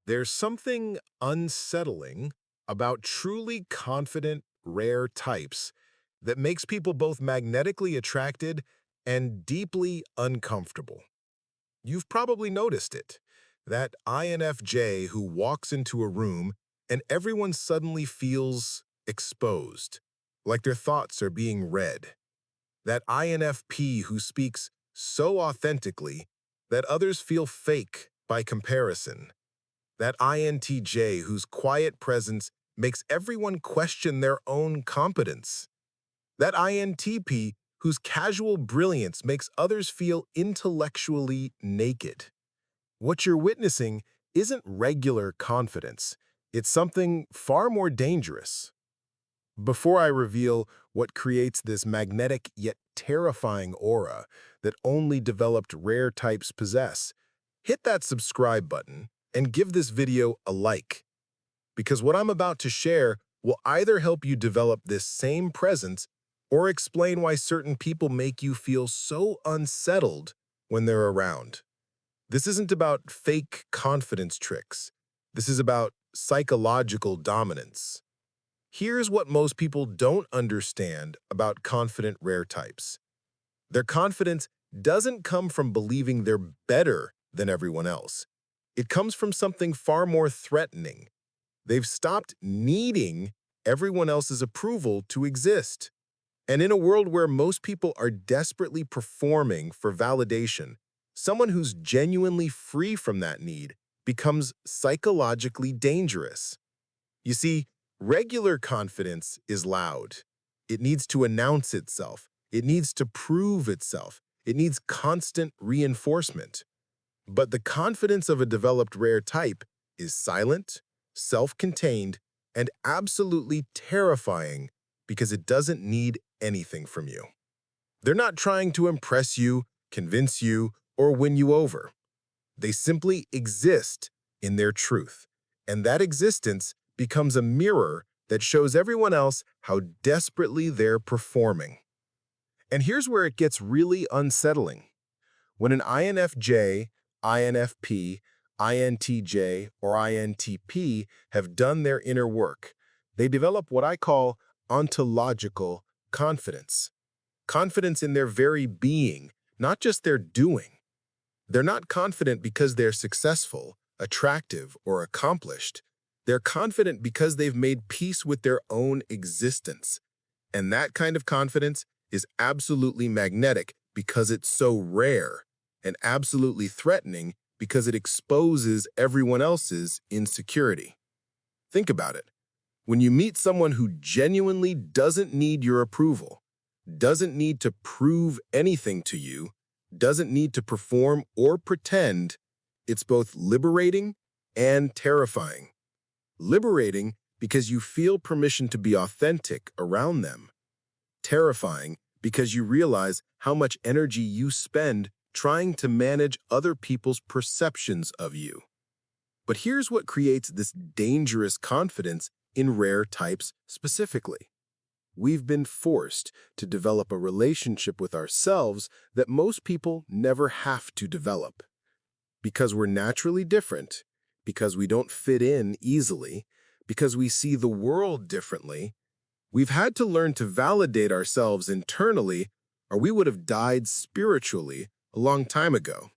There's something unsettling about truly confident, rare types that makes people both magnetically attracted and deeply uncomfortable. You've probably noticed it, that INFJ who walks into a room and everyone suddenly feels exposed, like their thoughts are being read. That INFP who speaks so authentically that others feel fake by comparison. That INTJ whose quiet presence makes everyone question their own competence. That INTP whose casual brilliance makes others feel intellectually naked. What you're witnessing isn't regular confidence. It's something far more dangerous. Before I reveal what creates this magnetic yet terrifying aura that only developed rare types possess, hit that subscribe button and give this video a like, because what I'm about to share will either help you develop this same presence or explain why certain people make you feel so unsettled when they're around. This isn't about fake confidence tricks. This is about psychological dominance. Here's what most people don't understand about confident rare types. Their confidence doesn't come from believing they're better than everyone else. It comes from something far more threatening. They've stopped needing everyone else's approval to exist. And in a world where most people are desperately performing for validation, someone who's genuinely free from that need becomes psychologically dangerous. You see, regular confidence is loud. It needs to announce itself. It needs to prove itself. It needs constant reinforcement. But the confidence of a developed rare type is silent, self-contained, and absolutely terrifying because it doesn't need anything from you. They're not trying to impress you, convince you, or win you over. They simply exist in their truth, and that existence becomes a mirror that shows everyone else how desperately they're performing. And here's where it gets really unsettling. When an INFJ, INFP, INTJ, or INTP have done their inner work, they develop what I call ontological confidence. Confidence in their very being, not just their doing. They're not confident because they're successful, attractive, or accomplished. They're confident because they've made peace with their own existence. And that kind of confidence is absolutely magnetic because it's so rare, and absolutely threatening because it exposes everyone else's insecurity. Think about it. When you meet someone who genuinely doesn't need your approval, doesn't need to prove anything to you, doesn't need to perform or pretend, it's both liberating and terrifying. Liberating because you feel permission to be authentic around them. Terrifying because you realize how much energy you spend trying to manage other people's perceptions of you. But here's what creates this dangerous confidence in rare types specifically. We've been forced to develop a relationship with ourselves that most people never have to develop. Because we're naturally different, because we don't fit in easily, because we see the world differently, we've had to learn to validate ourselves internally, or we would have died spiritually a long time ago.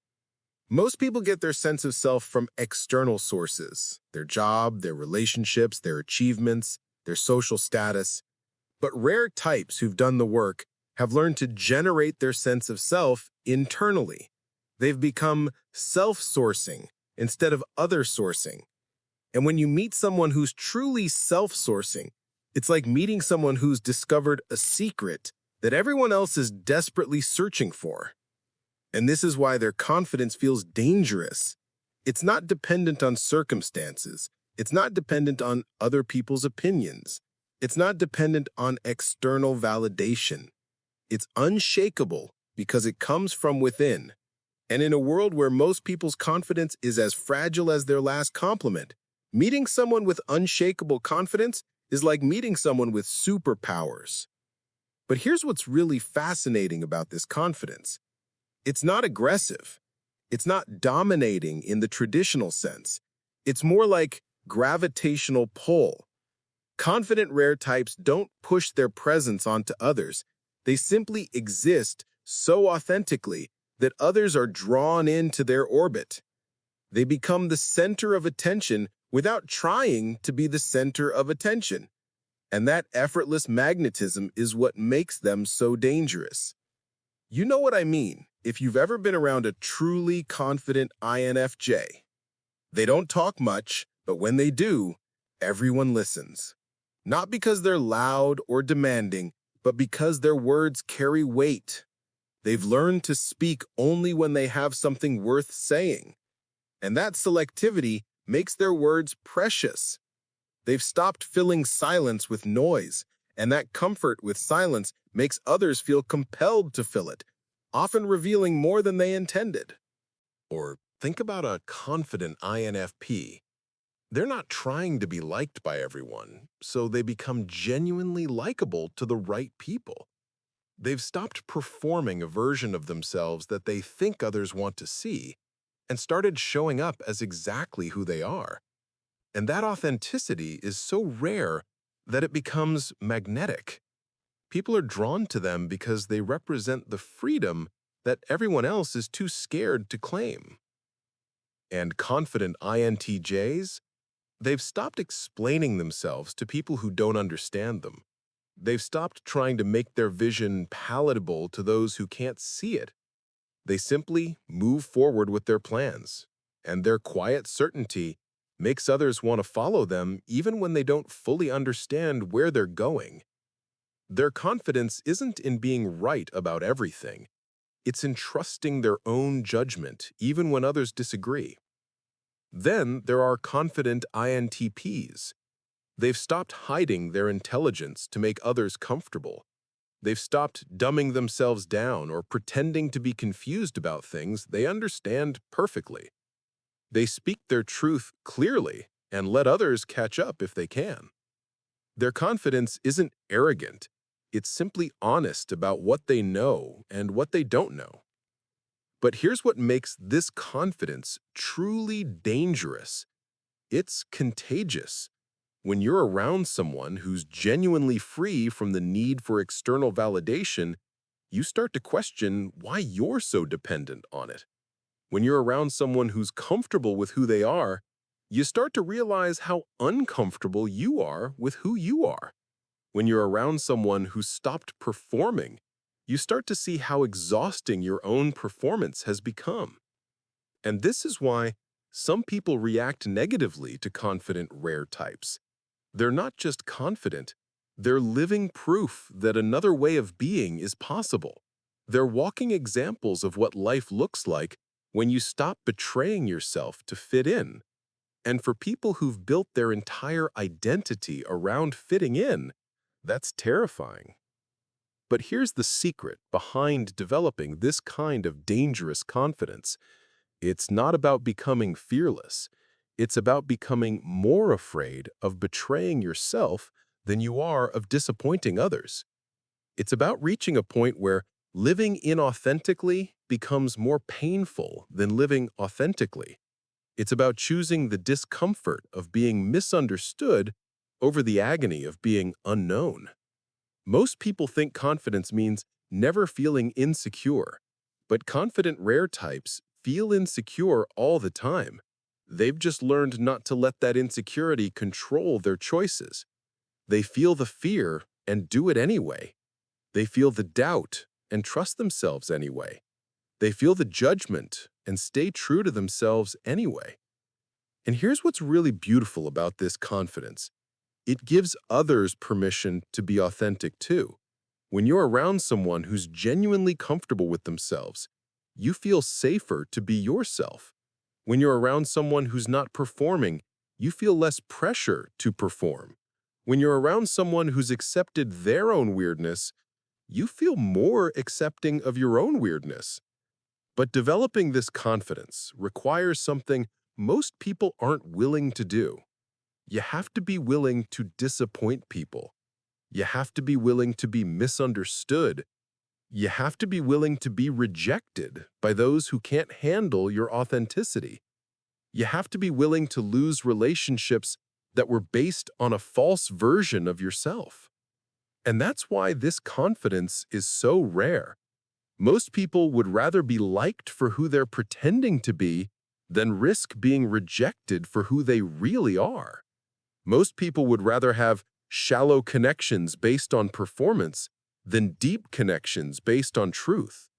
Most people get their sense of self from external sources, their job, their relationships, their achievements, their social status. But rare types who've done the work have learned to generate their sense of self internally. They've become self-sourcing instead of other-sourcing. And when you meet someone who's truly self-sourcing, it's like meeting someone who's discovered a secret that everyone else is desperately searching for. And this is why their confidence feels dangerous. It's not dependent on circumstances. It's not dependent on other people's opinions. It's not dependent on external validation. It's unshakable because it comes from within. And in a world where most people's confidence is as fragile as their last compliment, meeting someone with unshakable confidence is like meeting someone with superpowers. But here's what's really fascinating about this confidence. It's not aggressive. It's not dominating in the traditional sense. It's more like gravitational pull. Confident rare types don't push their presence onto others. They simply exist so authentically that others are drawn into their orbit. They become the center of attention without trying to be the center of attention. And that effortless magnetism is what makes them so dangerous. You know what I mean if you've ever been around a truly confident INFJ. They don't talk much, but when they do, everyone listens. Not because they're loud or demanding, but because their words carry weight. They've learned to speak only when they have something worth saying. And that selectivity makes their words precious. They've stopped filling silence with noise, and that comfort with silence makes others feel compelled to fill it, often revealing more than they intended. Or think about a confident INFP. They're not trying to be liked by everyone, so they become genuinely likable to the right people. They've stopped performing a version of themselves that they think others want to see and started showing up as exactly who they are. And that authenticity is so rare that it becomes magnetic. People are drawn to them because they represent the freedom that everyone else is too scared to claim. And confident INTJs, they've stopped explaining themselves to people who don't understand them. They've stopped trying to make their vision palatable to those who can't see it. They simply move forward with their plans, and their quiet certainty makes others want to follow them even when they don't fully understand where they're going. Their confidence isn't in being right about everything. It's in trusting their own judgment even when others disagree. Then there are confident INTPs. They've stopped hiding their intelligence to make others comfortable. They've stopped dumbing themselves down or pretending to be confused about things they understand perfectly. They speak their truth clearly and let others catch up if they can. Their confidence isn't arrogant. It's simply honest about what they know and what they don't know. But here's what makes this confidence truly dangerous. It's contagious. When you're around someone who's genuinely free from the need for external validation, you start to question why you're so dependent on it. When you're around someone who's comfortable with who they are, you start to realize how uncomfortable you are with who you are. When you're around someone who's stopped performing, you start to see how exhausting your own performance has become. And this is why some people react negatively to confident rare types. They're not just confident, they're living proof that another way of being is possible. They're walking examples of what life looks like when you stop betraying yourself to fit in. And for people who've built their entire identity around fitting in, that's terrifying. But here's the secret behind developing this kind of dangerous confidence. It's not about becoming fearless. It's about becoming more afraid of betraying yourself than you are of disappointing others. It's about reaching a point where living inauthentically becomes more painful than living authentically. It's about choosing the discomfort of being misunderstood over the agony of being unknown. Most people think confidence means never feeling insecure, but confident rare types feel insecure all the time. They've just learned not to let that insecurity control their choices. They feel the fear and do it anyway. They feel the doubt and trust themselves anyway. They feel the judgment and stay true to themselves anyway. And here's what's really beautiful about this confidence. It gives others permission to be authentic too. When you're around someone who's genuinely comfortable with themselves, you feel safer to be yourself. When you're around someone who's not performing, you feel less pressure to perform. When you're around someone who's accepted their own weirdness, you feel more accepting of your own weirdness. But developing this confidence requires something most people aren't willing to do. You have to be willing to disappoint people. You have to be willing to be misunderstood. You have to be willing to be rejected by those who can't handle your authenticity. You have to be willing to lose relationships that were based on a false version of yourself. And that's why this confidence is so rare. Most people would rather be liked for who they're pretending to be than risk being rejected for who they really are. Most people would rather have shallow connections based on performance than deep connections based on truth.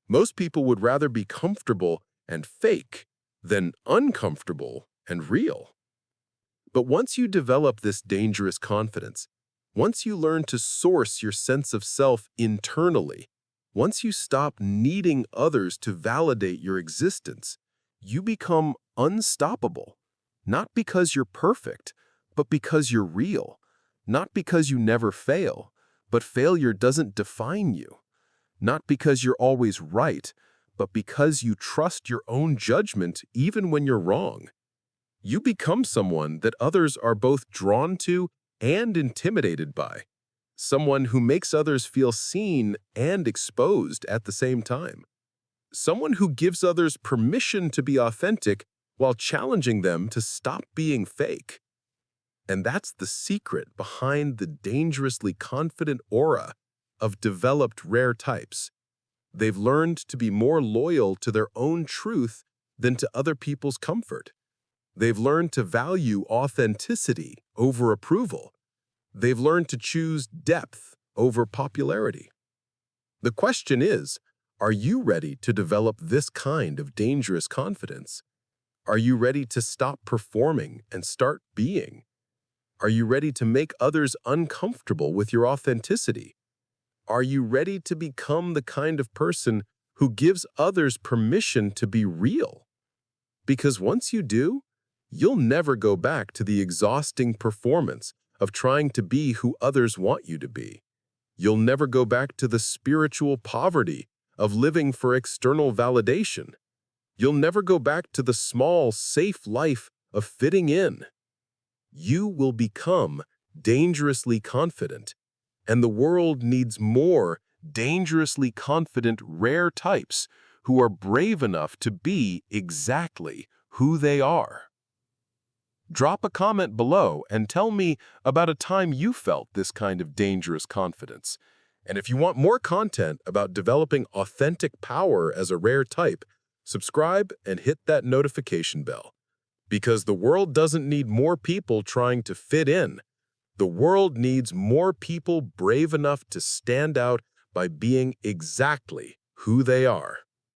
Most people would rather be comfortable and fake than uncomfortable and real. But once you develop this dangerous confidence, once you learn to source your sense of self internally, once you stop needing others to validate your existence, you become unstoppable. Not because you're perfect, but because you're real. Not because you never fail, but failure doesn't define you. Not because you're always right, but because you trust your own judgment even when you're wrong. You become someone that others are both drawn to and intimidated by. Someone who makes others feel seen and exposed at the same time. Someone who gives others permission to be authentic while challenging them to stop being fake. And that's the secret behind the dangerously confident aura of developed rare types. They've learned to be more loyal to their own truth than to other people's comfort. They've learned to value authenticity over approval. They've learned to choose depth over popularity. The question is, are you ready to develop this kind of dangerous confidence? Are you ready to stop performing and start being? Are you ready to make others uncomfortable with your authenticity? Are you ready to become the kind of person who gives others permission to be real? Because once you do, you'll never go back to the exhausting performance of trying to be who others want you to be. You'll never go back to the spiritual poverty of living for external validation. You'll never go back to the small, safe life of fitting in. You will become dangerously confident, and the world needs more dangerously confident rare types who are brave enough to be exactly who they are. Drop a comment below and tell me about a time you felt this kind of dangerous confidence. And if you want more content about developing authentic power as a rare type, subscribe and hit that notification bell. Because the world doesn't need more people trying to fit in. The world needs more people brave enough to stand out by being exactly who they are.